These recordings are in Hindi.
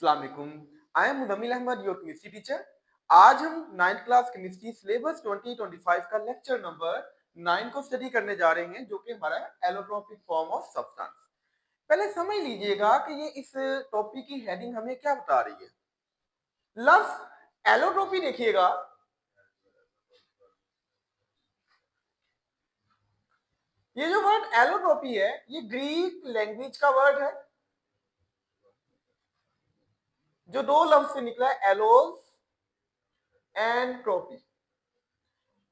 अस्सलाम वालेकुम। I am Mudammil Ahmed, your chemistry teacher. आज हम 9th क्लास केमिस्ट्री सिलेबस 2025 का लेक्चर नंबर 9 को स्टडी करने जा रहे हैं, जो कि हमारा एलोट्रोपिक फॉर्म ऑफ सब्सटेंस। पहले समझ लीजिएगा कि ये इस टॉपिक की हेडिंग हमें क्या बता रही है। लफ्ज एलोट्रोपी देखिएगा, ये जो वर्ड एलोट्रोपी है ये ग्रीक लैंग्वेज का वर्ड है, जो दो लफ्ज से निकला है, एलोस एंड ट्रोपी।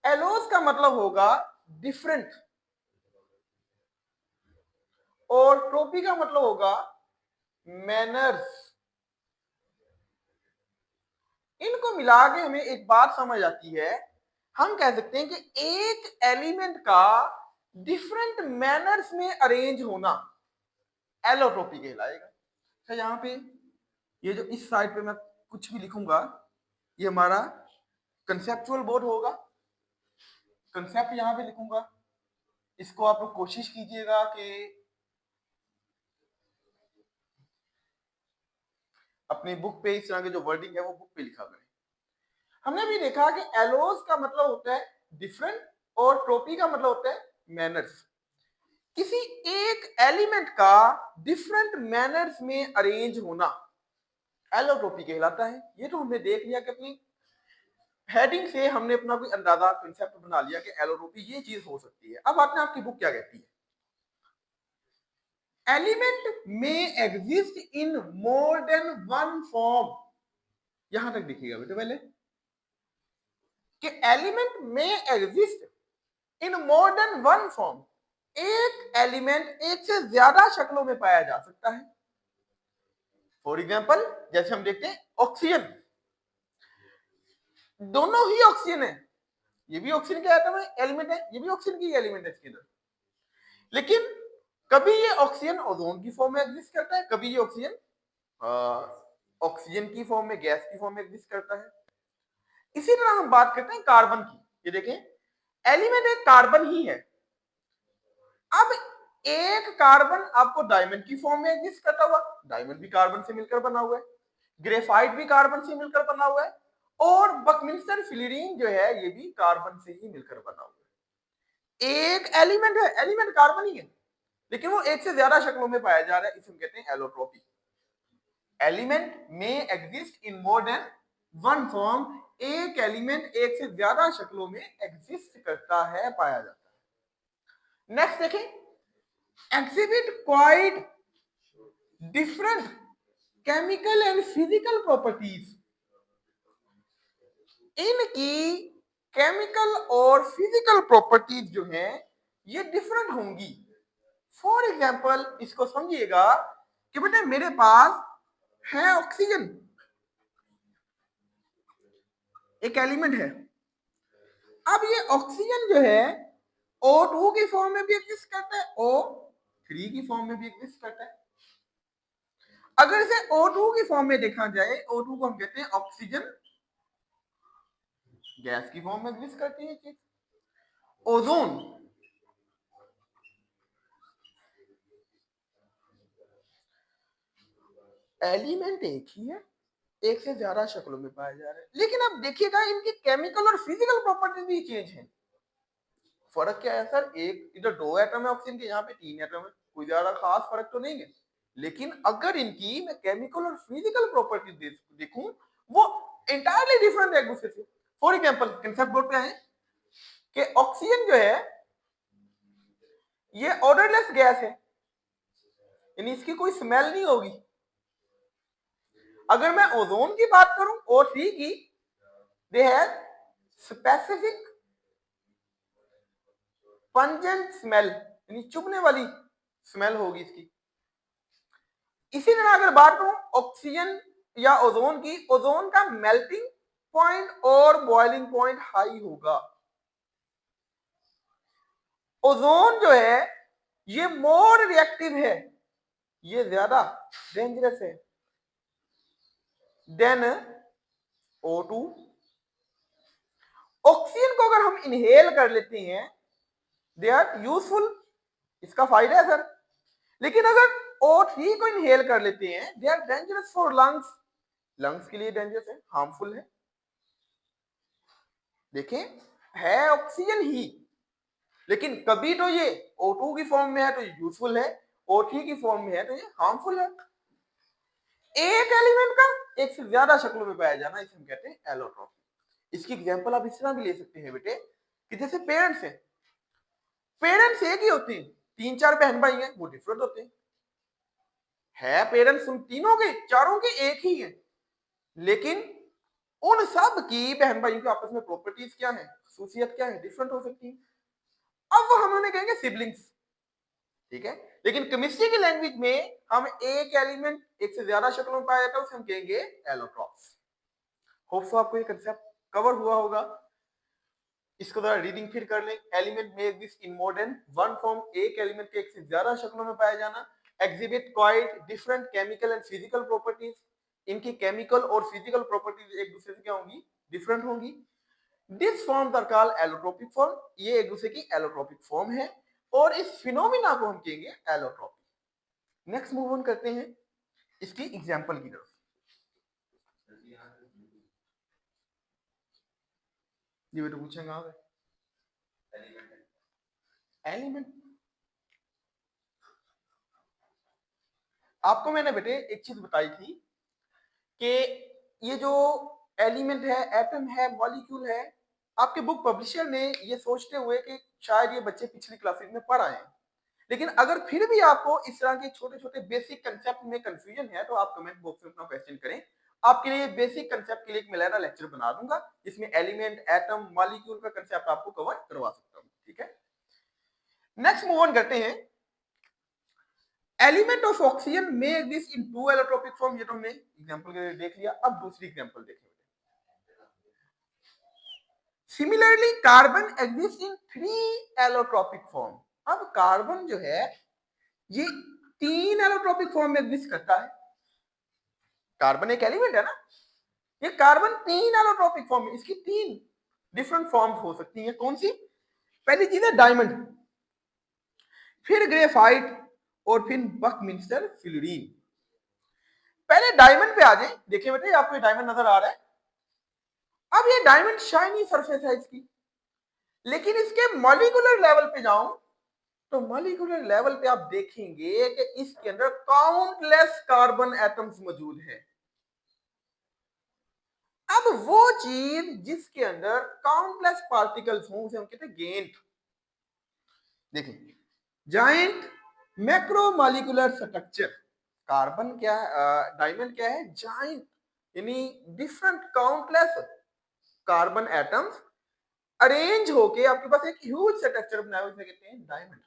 एलोस का मतलब होगा डिफरेंट और ट्रोपी का मतलब होगा मैनर्स। इनको मिला के हमें एक बात समझ आती है, हम कह सकते हैं कि एक एलिमेंट का डिफरेंट मैनर्स में अरेंज होना एलोट्रोपी कहलाएगा। तो यहाँ पे ये जो इस साइड पे मैं कुछ भी लिखूंगा, ये हमारा कंसेप्चुअल बोर्ड होगा। कंसेप्ट यहाँ पे लिखूंगा, इसको आप लोग कोशिश कीजिएगा कि अपनी बुक पे इस तरह के जो वर्डिंग है वो बुक पे लिखा करें। हमने भी देखा कि एलोस का मतलब होता है डिफरेंट और ट्रोपी का मतलब होता है मैनर्स। किसी एक एलिमेंट का डिफरेंट मैनर्स में अरेंज होना एलोट्रोपी कहलाता है। ये तो हमने देख लिया कि अपनी हेडिंग से हमने अपना कोई अंदाजा कंसेप्ट बना लिया कि एलोट्रोपी ये चीज हो सकती है। अब आपने आपकी बुक क्या कहती है, एलिमेंट में exist in more than one form. यहां तक देखिएगा बेटे पहले कि एलिमेंट में exist in more than one form. एक एलिमेंट एक से ज्यादा शक्लों में पाया जा सकता है। फॉर एग्जाम्पल जैसे हम देखते हैं ऑक्सीजन, दोनों ही ऑक्सीजन है, ये भी ऑक्सीजन का एटम है, एलिमेंट है, ये भी ऑक्सीजन की एलिमेंट है इसके अंदर। लेकिन कभी ये ऑक्सीजन ओजोन की फॉर्म में एग्जिस्ट करता है, कभी ये ऑक्सीजन ऑक्सीजन की फॉर्म में, गैस की फॉर्म में एग्जिस्ट करता है। इसी तरह हम बात करते हैं कार्बन की। ये देखें एलिमेंट एक कार्बन ही है। अब एक कार्बन आपको डायमंड की फॉर्म में एग्जिस्ट करता हुआ, डायमंड भी कार्बन से मिलकर बना हुआ है, ग्रेफाइट भी कार्बन से मिलकर बना हुआ है, और बकमिंस्टर फ्लोरीन जो है ये भी कार्बन से ही मिलकर बना हुआ है। एक एलिमेंट है, एलिमेंट कार्बन ही है, लेकिन वो एक से ज्यादा शक्लों में पाया जा रहा है, इसे हम कहते हैं एलोट्रोपी। एलिमेंट में exist in more than one form, एक एलिमेंट एक से ज्यादा शक्लों में एग्जिस्ट करता है, पाया जाता है। नेक्स्ट देखें, exhibit quite different chemical and physical properties। इनकी केमिकल और फिजिकल प्रॉपर्टीज जो हैं ये डिफरेंट होंगी। फॉर एग्जाम्पल इसको समझिएगा कि बेटा मेरे पास है ऑक्सीजन, एक एलिमेंट है। अब ये ऑक्सीजन जो है O2 की फॉर्म में भी एग्जिस्ट करता है, O3 की फॉर्म में भी एग्जिस्ट करता है। अगर इसे O2 की फॉर्म में देखा जाए, O2 को हम कहते हैं ऑक्सीजन, गैस की फॉर्म में एग्जिस्ट करती है चीज। ओजोन, एलिमेंट एक ही है, एक से ज्यादा शक्लों में पाया जा रहा है, लेकिन अब देखिएगा इनकी केमिकल और फिजिकल प्रॉपर्टीज भी चेंज है। फर्क क्या है सर, एक इधर 2 एटम है ऑक्सीजन के, यहाँ पे 3 एटम है, कोई ज्यादा खास फर्क तो नहीं है। लेकिन अगर इनकी मैं केमिकल और फिजिकल प्रॉपर्टीज देखूं, वो इंटायरली डिफरेंट है एक दूसरे से। फॉर एग्जाम्पल कंसेप्ट बोर्ड पे है कि ऑक्सीजन जो है ये ऑर्डरलेस गैस है, यानी इसकी कोई स्मेल नहीं होगी। अगर मैं ओजोन की बात करूं, O3 की, they have specific pungent smell, यानी चुभने वाली स्मेल होगी इसकी। इसी तरह अगर बात करूं ऑक्सीजन या ओजोन की, ओजोन का मेल्टिंग पॉइंट और बॉइलिंग पॉइंट हाई होगा। ओजोन जो है ये मोर रिएक्टिव है, ये ज्यादा डेंजरस है देन O2। ऑक्सीजन को अगर हम इनहेल कर लेते हैं, दे आर यूजफुल, इसका फायदा है सर। लेकिन अगर O3 को इनहेल कर लेते हैं, they are dangerous for lungs, lungs के लिए डेंजरस है, हार्मफुल है। देखें, है ऑक्सीजन ही, लेकिन कभी तो ये O2 की फॉर्म में है तो ये यूजफुल है, O3 की फॉर्म में है तो ये हार्मफुल है। एक एलिमेंट का एक से ज्यादा शक्लों में पाया जाना, इसे हम कहते हैं एलोट्रॉपी। इसकी एग्जांपल आप इस तरह भी ले सकते हैं बेटे कि जैसे पेरेंट्स हैं, पेरेंट्स एक ही होते हैं, 3-4 बहन भाई हैं, वो डिफरेंट होते हैं। है पेरेंट्स उन तीनों के, चारों के एक ही है, लेकिन उन सब की बहन भाइयों के आपस में प्रॉपर्टीज क्या है, खसूसियत क्या है, डिफरेंट हो सकती है। अब वो हम उन्हें कहेंगे सिबलिंग्स, ठीक है। लेकिन केमिस्ट्री की लैंग्वेज में हम एक एलिमेंट एक से ज्यादा शक्लों में पाया जाता है, उसे हम कहेंगे एलोट्रॉप्स। होप सो आपको ये कंसेप्ट कवर हुआ होगा। इसको जरा रीडिंग फिर कर लें। एलिमेंट में exist in more than one form, एक एलिमेंट के एक से ज्यादा शक्लों में पाया जाना। Exhibit quite different chemical and physical properties, इनकी केमिकल और फिजिकल प्रॉपर्टीज एक दूसरे से क्या होंगी, डिफरेंट होंगी। This forms are called allotropic form, ये एक दूसरे की एलोट्रोपिक फॉर्म है, और इस फिनोमिना को हम कहेंगे एलोट्रोपी। नेक्स्ट मूव ऑन करते हैं इसकी एग्जांपल की तरफ। ये बेटा पूछेंगे आप एलिमेंट। आपको मैंने बेटे एक चीज बताई थी कि ये जो एलिमेंट है, एटम है, मॉलिक्यूल है, आपके बुक पब्लिशर ने ये सोचते हुए कि शायद ये बच्चे पिछली क्लासेस में पढ़ आए हैं, लेकिन अगर फिर भी आपको इस तरह के छोटे छोटे बेसिक कंसेप्ट में कंफ्यूजन है तो आप कमेंट बॉक्स में अपना क्वेश्चन करें। आपके लिए बेसिक कंसेप्ट के लिए एक मिलाना लेक्चर बना दूंगा जिसमें एलिमेंट, एटम, मॉलिक्यूल का कंसेप्ट आपको कवर करवा सकता हूं, ठीक है। नेक्स्ट मूव ऑन करते हैं। एलिमेंट ऑफ ऑक्सीजन में exist in two allotropic form, ये तो हमने एग्जांपल के लिए देख लिया। अब दूसरी एग्जांपल देखें। Similarly carbon exist in 3 allotropic form. अब कार्बन जो है ये 3 एलोट्रोपिक फॉर्म में एग्जिस्ट करता है। कार्बन एक एलिमेंट है ना, ये कार्बन 3 एलोट्रोपिक फॉर्म में, इसकी 3 डिफरेंट फॉर्म्स हो सकती हैं। कौन सी? पहली चीज है डायमंड, फिर ग्रेफाइट, और फिर बकमिंस्टर फ्लोरीन। पहले डायमंड पे आ जाए। देखिए बेटे, आपको ये डायमंड नजर आ रहा है। अब ये डायमंड शाइनी सरफेस है इसकी, लेकिन इसके मॉलिक्यूलर लेवल पे जाऊं तो मॉलिक्यूलर लेवल पे आप देखेंगे कि इसके अंदर काउंटलेस कार्बन एटम्स मौजूद है। अब वो चीज जिसके अंदर काउंटलेस पार्टिकल्स हों उसे हम कहते हैं गेंट। देखिए, जाइंट मैक्रोमॉलिक्यूलर स्ट्रक्चर। कार्बन क्या है, डायमंड क्या है, जाइंट, यानी different countless carbon atoms arrange होके आपके पास एक ह्यूज स्ट्रक्चर बनाया हुआ, कहते हैं डायमंड।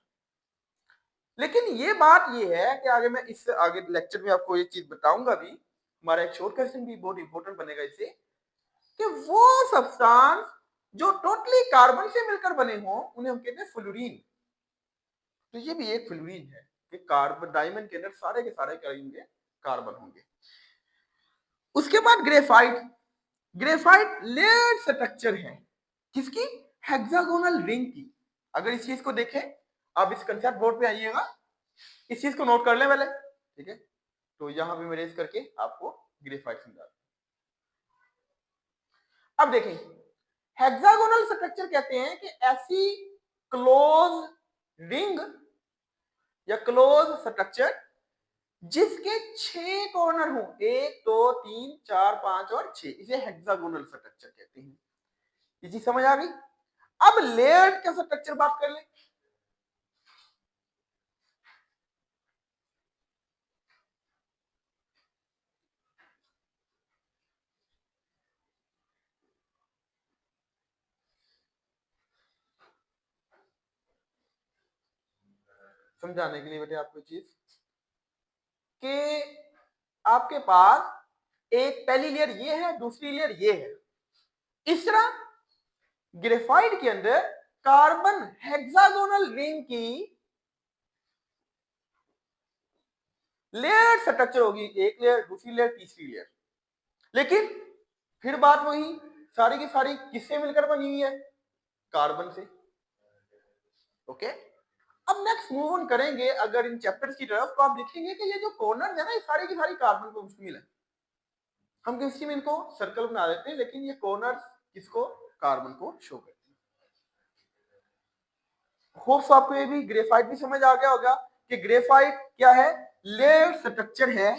लेकिन ये बात ये है कि आगे मैं इससे आगे लेक्चर में आपको ये चीज बताऊंगा भी, हमारा एक शॉर्ट क्वेश्चन भी बहुत इंपॉर्टेंट बनेगा इससे, कि वो सब्सटेंस जो टोटली कार्बन से मिलकर बने हो उन्हें हम कहते हैं फ्लोरीन। तो ये भी एक फ्लोरीन है कि कार्बन, डायमंड के अंदर सारे के सारे क्या होंगे, कार्बन होंगे। उसके बाद ग्रेफाइट। ग्रेफाइट लेयर्ड स्ट्रक्चर है किसकी, हेक्सागोनल रिंग की। अगर इस चीज को देखें, आप इस कंसेप्ट बोर्ड पे आइएगा, इस चीज को नोट कर लें पहले, ठीक है। तो यहां पे मैं रेज करके आपको ग्रेफाइट समझा। अब देखें, हेक्सागोनल स्ट्रक्चर कहते हैं कि ऐसी क्लोज रिंग या क्लोज स्ट्रक्चर जिसके 6 कॉर्नर हो, 1 2 3 4 5 और 6, इसे हेक्सागोनल स्ट्रक्चर कहते हैं। ये चीज समझ आ गई। अब लेयर्ड का स्ट्रक्चर बात कर ले। समझाने के लिए बेटे आपको चीज कि आपके पास एक पहली लेयर ये है, दूसरी लेयर ये है। इस तरह ग्रेफाइट के अंदर कार्बन हेक्सागोनल रिंग की लेयर स्ट्रक्चर होगी, एक लेयर, दूसरी लेयर, तीसरी लेयर। लेकिन फिर बात वही, सारी की सारी किससे मिलकर बनी हुई है, कार्बन से। ओके, अब नेक्स्ट मूव ऑन करेंगे अगर इन चैप्टर्स की तरफ, तो आप देखेंगे कि ये जो कॉर्नर है ना, ये सारी की सारी कार्बन को मुश्किल है। हम केमिस्ट्री में इनको सर्कल बना देते हैं, लेकिन ये कॉर्नर किसको, कार्बन को शो करते हैं। होप्स आपको ये भी ग्रेफाइट भी समझ आ गया होगा कि ग्रेफाइट क्या है, लेयर स्ट्रक्चर है,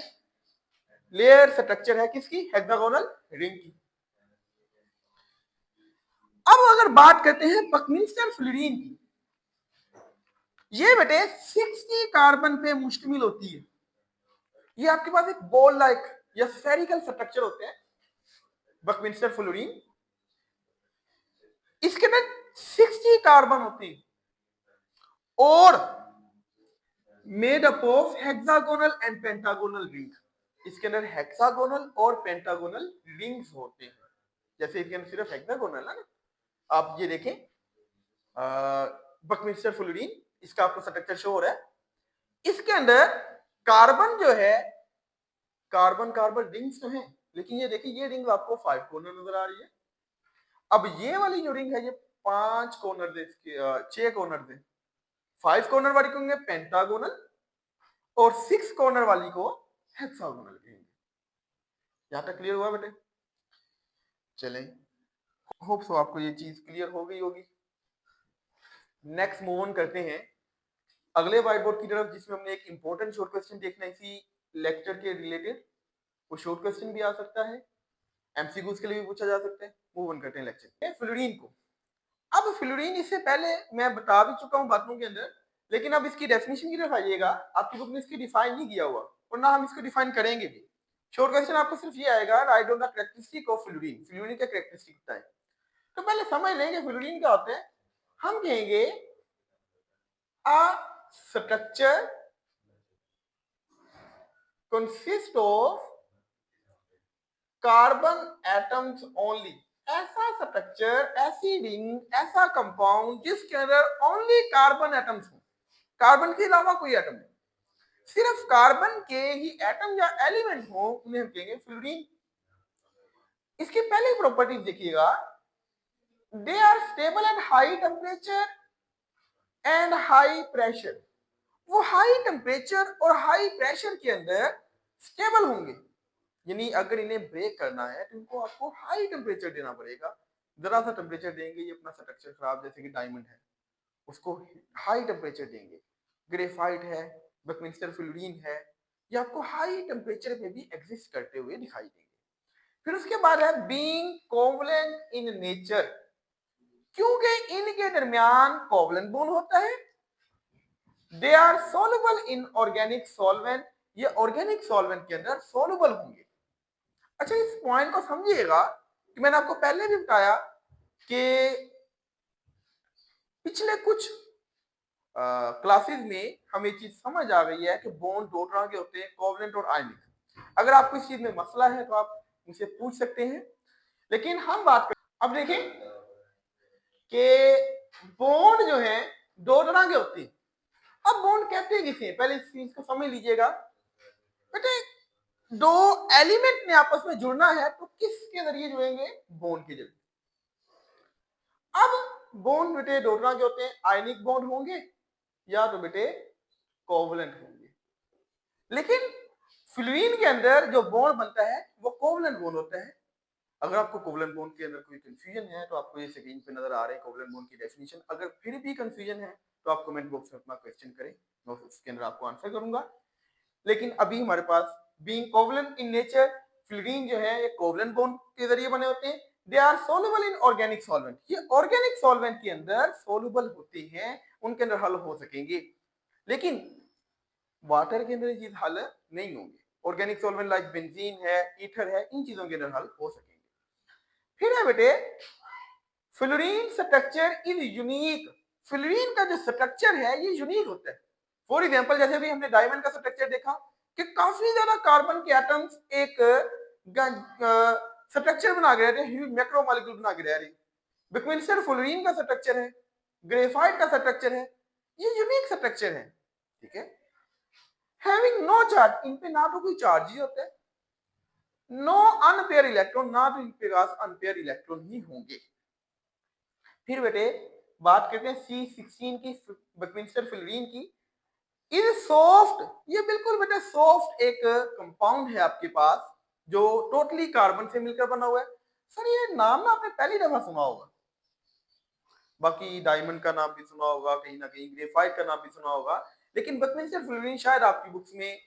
लेयर स्ट्रक्चर है किसकी, हेक्सागोनल रिंग की। अब अगर बात करते हैं बकमिंस्टर फ्लोरीन की, ये बेटे 60 कार्बन पे मुश्तमिल होती है। ये आपके पास एक बॉल लाइक या स्फेरिकल स्ट्रक्चर होते हैं बकमिंस्टर फ्लोरीन, इसके अंदर 60 कार्बन होते हैं और made up of hexagonal and pentagonal ring. इसके अंदर हेक्सागोनल और पेंटागोनल रिंग्स होते हैं। जैसे इसके अंदर सिर्फ हेक्सागोनल है ना, आप ये देखें बकमिंस्टर फ्लोरीन, इसका आपको स्ट्रक्चर शो हो रहा है। इसके अंदर कार्बन जो है, कार्बन कार्बन रिंग्स तो हैं, लेकिन ये देखिए ये रिंग आपको 5 कॉर्नर नजर आ रही है। अब ये वाली जो रिंग है ये 5 कॉर्नर दे, इसके 6 कॉर्नर दे, 5 कॉर्नर वाली को कहेंगे पेंटागोनल और 6 कॉर्नर वाली को हेक्सागोनल कहेंगे। यहां तक क्लियर हुआ बेटे? चलें, होप सो आपको ये चीज क्लियर हो गई होगी। नेक्स्ट मूव ऑन करते हैं अगले व्हाइट बोर्ड की तरफ, जिसमें हमने एक इंपॉर्टेंट शॉर्ट क्वेश्चन देखना है इसी लेक्चर के रिलेटेड। वो शॉर्ट क्वेश्चन भी आ सकता है, एमसीक्यूज के लिए भी पूछा जा सकता है। मूव ऑन करते हैं लेक्चर फ्लोरीन को। अब फ्लोरीन इससे पहले मैं बता भी चुका हूं बातों के अंदर, लेकिन अब इसकी डेफिनेशन की तरफ आइएगा। आपकी बुक ने इसकी डिफाइन नहीं किया हुआ और ना हम इसको डिफाइन करेंगे भी। शॉर्ट क्वेश्चन आपको सिर्फ ये आएगा, write down the characteristic of fluorine, fluorine का कैरेक्टरिस्टिक होता है। तो पहले समझ लेंगे फ्लोरीन क्या होता है। हम कहेंगे a structure consists of carbon atoms only। ऐसा स्ट्रक्चर, ऐसी रिंग, ऐसा कंपाउंड जिसके अंदर ओनली कार्बन एटम्स हो, कार्बन के अलावा कोई एटम नहीं, सिर्फ कार्बन के ही एटम या एलिमेंट हो, उन्हें हम कहेंगे फ्लोरीन। इसकी पहली प्रॉपर्टीज देखिएगा, they are stable at high temperature and high pressure. वो हाई टेम्परेचर और हाई प्रेशर के अंदर स्टेबल होंगे, यानी अगर इन्हें ब्रेक करना है तो इनको आपको हाई टेम्परेचर देना पड़ेगा। जरा सा टेम्परेचर देंगे ये अपना स्ट्रक्चर खराब, जैसे कि डायमंड है उसको हाई टेम्परेचर देंगे, ग्रेफाइट है, बकमिंस्टर फ्लोरीन है, ये आपको हाई टेम्परेचर पे भी एग्जिस्ट करते हुए दिखाई देंगे। फिर उसके बाद है बीइंग कोवलेंट इन नेचर, क्योंकि इनके दरमियान कोवलेंट बॉन्ड होता है। They are soluble in organic solvent, ये ऑर्गेनिक सॉल्वेंट के अंदर सोल्युबल होंगे। अच्छा, इस पॉइंट को समझिएगा कि मैंने आपको पहले भी बताया कि पिछले कुछ क्लासेस में हमें चीज समझ आ गई है कि बॉन्ड दो तरह के होते हैं, कोवलेंट और आयनिक। अगर आपको इस चीज में मसला है तो आप मुझसे पूछ सकते हैं, लेकिन हम बात कर, अब देखें कि बॉन्ड जो है दो तरह के होते हैं। अब बॉन्ड कहते हैं किसे, पहले इस चीज को समझ लीजिएगा बेटे। दो एलिमेंट ने आपस में जुड़ना है तो किसके जरिए जुड़ेंगे, बॉन्ड के जरिए। अब बॉन्ड बेटे दो तरह के होते हैं, आयनिक बॉन्ड होंगे या तो बेटे कोवलेंट होंगे। लेकिन फ्लोरीन के अंदर जो बॉन्ड बनता है वो कोवलेंट बॉन्ड होता है। अगर आपको कोवलेंट बॉन्ड के अंदर कोई कंफ्यूजन है तो आपको ये स्क्रीन पे नजर आ रहे हैं कोवलेंट बॉन्ड की डेफिनेशन। अगर फिर भी कंफ्यूजन है तो आप कमेंट बॉक्स में अपना क्वेश्चन करें, मैं उसके अंदर आपको आंसर करूंगा। लेकिन अभी हमारे पास being covalent in nature, fluorine जो है ये कोवलेंट बॉन्ड के जरिए बने होते हैं। They are soluble in organic solvent, ये ऑर्गेनिक सॉल्वेंट के अंदर सोल्युबल होते हैं, उनके अंदर हल हो सकेंगे। लेकिन वाटर के अंदर ये चीज हल नहीं होंगे। ऑर्गेनिक सॉल्वेंट लाइक बेंजीन है, ईथर है, इन चीजों के अंदर हल हो सकेंगे। फिर है बेटे fluorine structure is unique, fluorine का जो स्ट्रक्चर है ये यूनिक होता है। फॉर एग्जांपल जैसे भी हमने डायमंड का स्ट्रक्चर देखा कि काफी ज्यादा कार्बन के एटम्स एक स्ट्रक्चर बना के रहते हैं, मैक्रो मॉलिक्यूल बना के रह रहे हैं। बकमिंस्टर फ्लोरीन का स्ट्रक्चर है, ग्रेफाइट का स्ट्रक्चर है, ये यूनिक स्ट्रक्चर है, ठीक है। हैविंग नो चार्ज, इन पे ना तो कोई चार्ज ही होता है, नो अनपेयर इलेक्ट्रॉन, ना तो इनके पास अनपेयर इलेक्ट्रॉन ही होंगे। फिर बेटे बात करते हैं C16 की, बकमिंस्टर फ्लोरीन की। इज सॉफ्ट, ये बिल्कुल बेटा सॉफ्ट एक कंपाउंड है आपके पास, जो टोटली कार्बन से मिलकर बना हुआ है। सर ये नाम ना आपने पहली दफा सुना होगा, बाकी डायमंड का नाम भी सुना होगा, कहीं ना कहीं ग्रेफाइट का नाम भी सुना होगा, लेकिन बकमिंस्टर फ्लोरीन शायद आपकी बुक्स में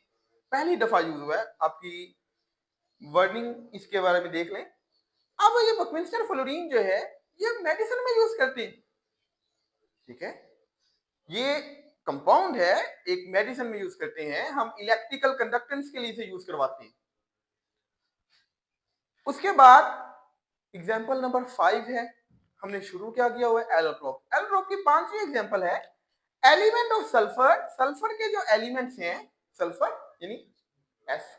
पहली दफा यूज हुआ है। आपकी वर्डिंग इसके बारे में देख लें। अब ये बकमिंस्टर फ्लोरीन जो है ये मेडिसिन में यूज करते हैं, ठीक है, ये कंपाउंड है, एक मेडिसिन में यूज करते हैं, हम इलेक्ट्रिकल कंडक्टेंस के लिए इसे यूज करवाते हैं। उसके बाद एग्जांपल नंबर 5 है, हमने शुरू क्या किया हुआ है, एलोट्रोप। एलोट्रोप की पांचवी एग्जांपल है एलिमेंट ऑफ सल्फर। सल्फर के जो एलिमेंट्स हैं, सल्फर यानी S,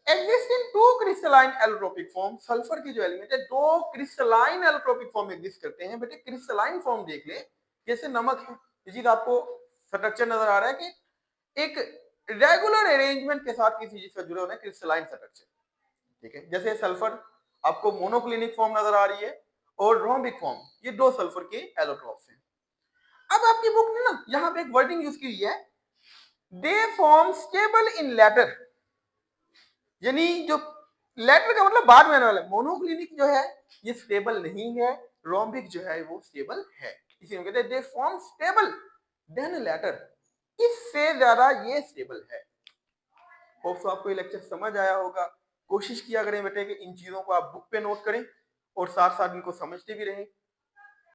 exist in two crystalline allotropic form. Sulphur की जो एलिमेंट है दो क्रिस्टलाइन एलोट्रोपिक फॉर्म एग्जिस्ट करते हैं। बेटे क्रिस्टलाइन फॉर्म देख ले, जैसे नमक है, इसी का आपको स्ट्रक्चर नजर आ रहा है कि एक रेगुलर अरेंजमेंट के साथ किसी चीज का जुड़े होने, क्रिस्टलाइन स्ट्रक्चर, ठीक है। जैसे सल्फर आपको मोनोक्लिनिक फॉर्म नजर आ रही है और रोम्बिक फॉर्म, ये दो सल्फर के एलोट्रोप्स हैं। अब आपकी बुक ने ना यहां पे एक वर्डिंग यूज की है, they form stable in latter, यानी जो लेटर का मतलब बाद में आने वाला, मोनोक्लिनिक जो है ये स्टेबल नहीं है, रोम्बिक जो है वो स्टेबल है। इसी में कहते हैं they form stable than latter, इससे ज्यादा ये स्टेबल है। होप सो आपको ये लेक्चर समझ आया होगा। कोशिश किया करें बेटे कि इन चीजों को आप बुक पे नोट करें और साथ साथ इनको समझते भी रहें।